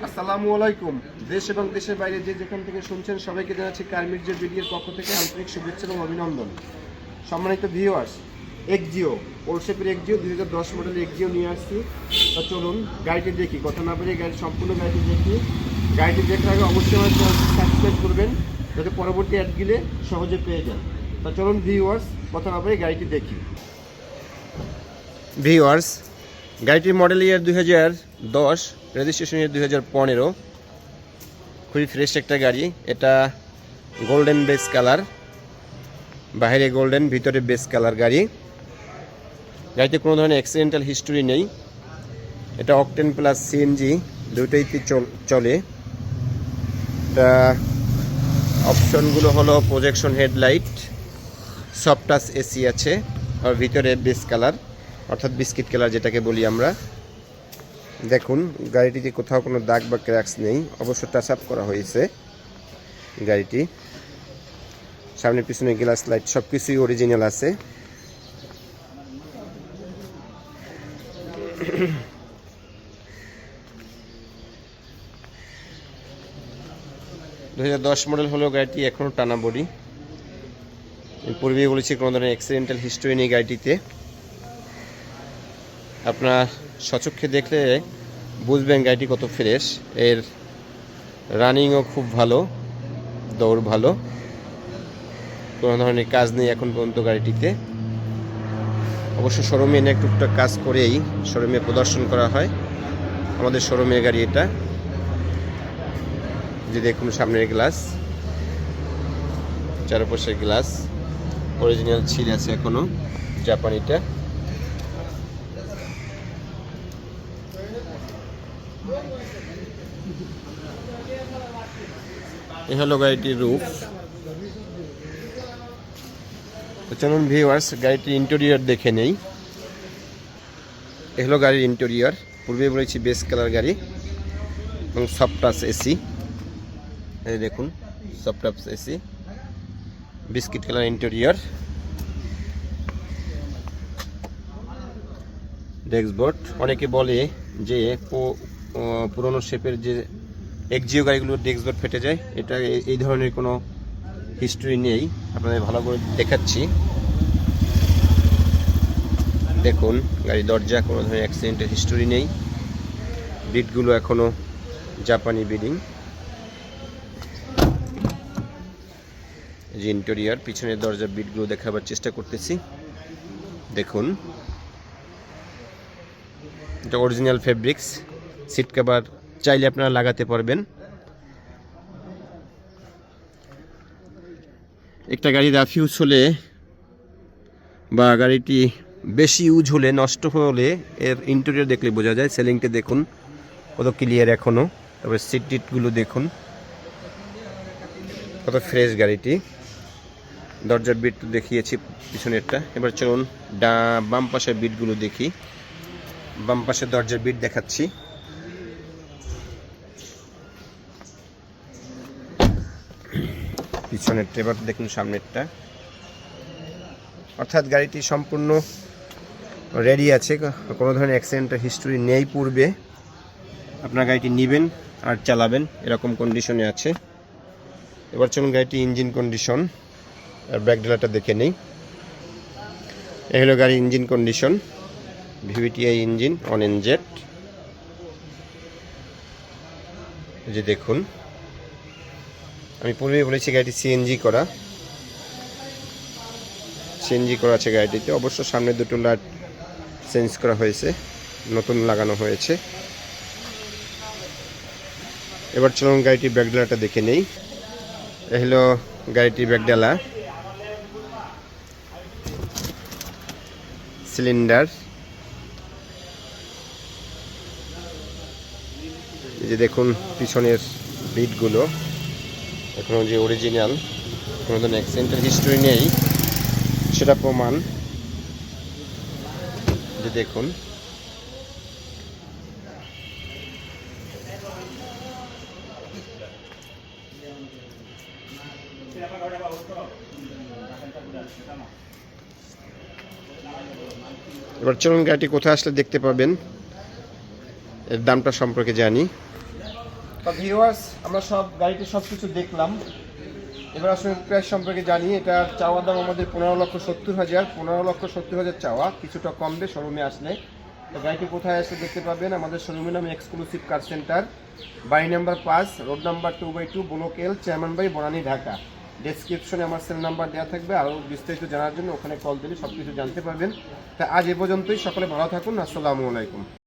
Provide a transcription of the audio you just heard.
আসসালামু আলাইকুম। দেশ এবং দেশের বাইরে যে যেখান থেকে শুনছেন সবাইকে জানাচ্ছি কারমির্জা ভিডিওর পক্ষ থেকে আন্তরিক শুভেচ্ছা এবং অভিনন্দন। সম্মানিত ভিউয়ার্স, এক্সজিও ওলশেপের এক্সজিও 2010 মডেলের এক্সজিও নিয়ে আসছি। তো চলুন গাড়িটি দেখি, কথা না বলে গাড়ি সম্পূর্ণ গাড়িটি দেখি। গাড়িটি দেখার আগে অবশ্যই আমার চ্যানেলটি সাবস্ক্রাইব করবেন যাতে পরবর্তী অ্যাডগুলো সহজে পেয়ে যান। তো চলুন ভিউয়ার্স, কথা না বলে গাড়িটি দেখি। ভিউয়ার্স, গাড়িটির মডেল ইয়ার 2010, রেজিস্ট্রেশন ইয়ার 2015। খুবই ফ্রেশ একটা গাড়ি। এটা গোল্ডেন বেস কালার, বাইরে গোল্ডেন ভিতরে বেস কালার গাড়ি। গাড়িতে কোনো ধরনের অ্যাক্সিডেন্টাল হিস্টোরি নেই। এটা অকটেন প্লাস সিএনজি দুটোইতে চলে। এটা অপশনগুলো হলো projection headlight, soft touch AC আছে, আর ভিতরে বেস কালার অর্থাৎ বিস্কিট কালার যেটাকে বলি আমরা। দেখুন গাড়িটিতে কোথাও কোনো দাগ বা ক্র্যাকস নেই, অবশ্য টাচ আপ করা হয়েছে গাড়িটি। সামনে পিছনে গ্লাস লাইট সব কিছুই অরিজিনাল আছে। দু 2010 মডেল হলেও গাড়িটি এখনও টানা বডি। পূর্বেই বলেছি কোনো ধরনের অ্যাক্সিডেন্টাল হিস্টোরি নেই গাড়িটিতে। আপনার সচক্ষে দেখলে বুঝবেন গাড়িটি কত ফ্রেশ। এর রানিংও খুব ভালো, দৌড় ভালো, কোনো ধরনের কাজ নেই এখন পর্যন্ত গাড়িটিতে। অবশ্য শোরুমে এনে টুকটাক কাজ করেই শোরুমে প্রদর্শন করা হয়। আমাদের শোরুমের গাড়ি এটা। যে দেখুন সামনের গ্লাস, চারপাশের গ্লাস অরিজিনাল ছিল আছে এখনো, জাপানিটা। এ হলো গাড়িটির রূপ। তো চলুন ভিউয়ার্স গাড়িটির ইন্টেরিয়র দেখে নেই। এ হলো গাড়ির ইন্টেরিয়র। পূর্বে বলেছি বেস কালার গাড়ি এবং সফট টাচ এসি। এই দেখুন soft touch AC, biscuit colour interior, dashboard. অনেকে বলে যে পুরনো শেপের যে এক্সজিও গাড়িগুলোর ডেস্কবোর্ড ফেটে যায়, এটা এই ধরনের কোনো হিস্ট্রি নেই। আপনাদের ভালো করে দেখাচ্ছি। দেখুন গাড়ির দরজা, কোনো ধরনের অ্যাক্সিডেন্টের হিস্টোরি নেই। বিটগুলো এখনও জাপানি বিডিং। যে ইন্টেরিয়র, পিছনের দরজার বিটগুলো দেখাবার চেষ্টা করতেছি। দেখুন এটা অরিজিনাল ফেব্রিক্স। সিট কভার চাইলে আপনারা লাগাতে পারবেন। একটা গাড়ি রাফ ইউজ হলে বা গাড়িটি বেশি ইউজ হলে, নষ্ট হলে এর ইন্টেরিয়র দেখলে বোঝা যায়। সেলিংটা দেখুন কত ক্লিয়ার এখনও। তারপরে সিট টিটগুলো দেখুন কত ফ্রেশ গাড়িটি। দরজার বিট তো দেখিয়েছি পিছনেরটা। এবার চলুন বাম পাশের বিটগুলো দেখি। বাম পাশের দরজার বিট দেখাচ্ছি। পিছনেরটা এবার দেখুন, সামনেরটা। অর্থাৎ গাড়িটি সম্পূর্ণ রেডি আছে, কোনো ধরনের অ্যাক্সিডেন্টের হিস্টোরি নেই পূর্বে। আপনার গাড়িটি নেবেন আর চালাবেন এরকম কন্ডিশনে আছে। এবার চলুন গাড়িটি ইঞ্জিন কন্ডিশন আর ব্যাক ডেলাটা দেখে নেই। এই হলো গাড়ির engine condition. VVTi engine, on NZ. যে দেখুন, আমি পূর্বেই বলেছি গাড়িটি সিএনজি করা আছে গাড়িটিতে। অবশ্য সামনে দুটো লাইট চেঞ্জ করা হয়েছে, নতুন লাগানো হয়েছে। এবার চলুন গাড়িটির ব্যাকডালাটা দেখে নেই। এ হলো গাড়িটির ব্যাকডালা। সিলিন্ডার, এই যে দেখুন পিছনের বিটগুলো এখনো যে অরিজিনাল, কোনো ধরনের অ্যাক্সিডেন্টের হিস্টোরি নেই সেটা প্রমাণ। যে দেখুন এবার চলুন গাড়িটি কোথায় আসলে দেখতে পাবেন এর দামটা সম্পর্কে জানি। তো ভিউয়ার্স, আমরা সব গাড়িতে সব কিছু দেখলাম। এবার আসলে প্রাইস সম্পর্কে জানি। এটার চাওয়া দাম আমাদের 15,70,000, 15,70,000 চাওয়া, কিছুটা কমবে শোরুমে আসলে। তো গাড়িটি কোথায় আসলে দেখতে পাবেন, আমাদের শোরুমের নাম এক্সক্লুসিভ কার সেন্টার, বাড়ি নাম্বার 5, রোড নাম্বার 2/2, ব্লক এল, চেয়ারম্যান বাড়ি, বনানী, ঢাকা। ডেসক্রিপশনে আমার সেল নাম্বার দেওয়া থাকবে, আরও বিস্তারিত জানার জন্য ওখানে কল দিলে সব কিছু জানতে পারবেন। তা আজ এ পর্যন্তই, সকলে ভালো থাকুন, আসসালামু আলাইকুম।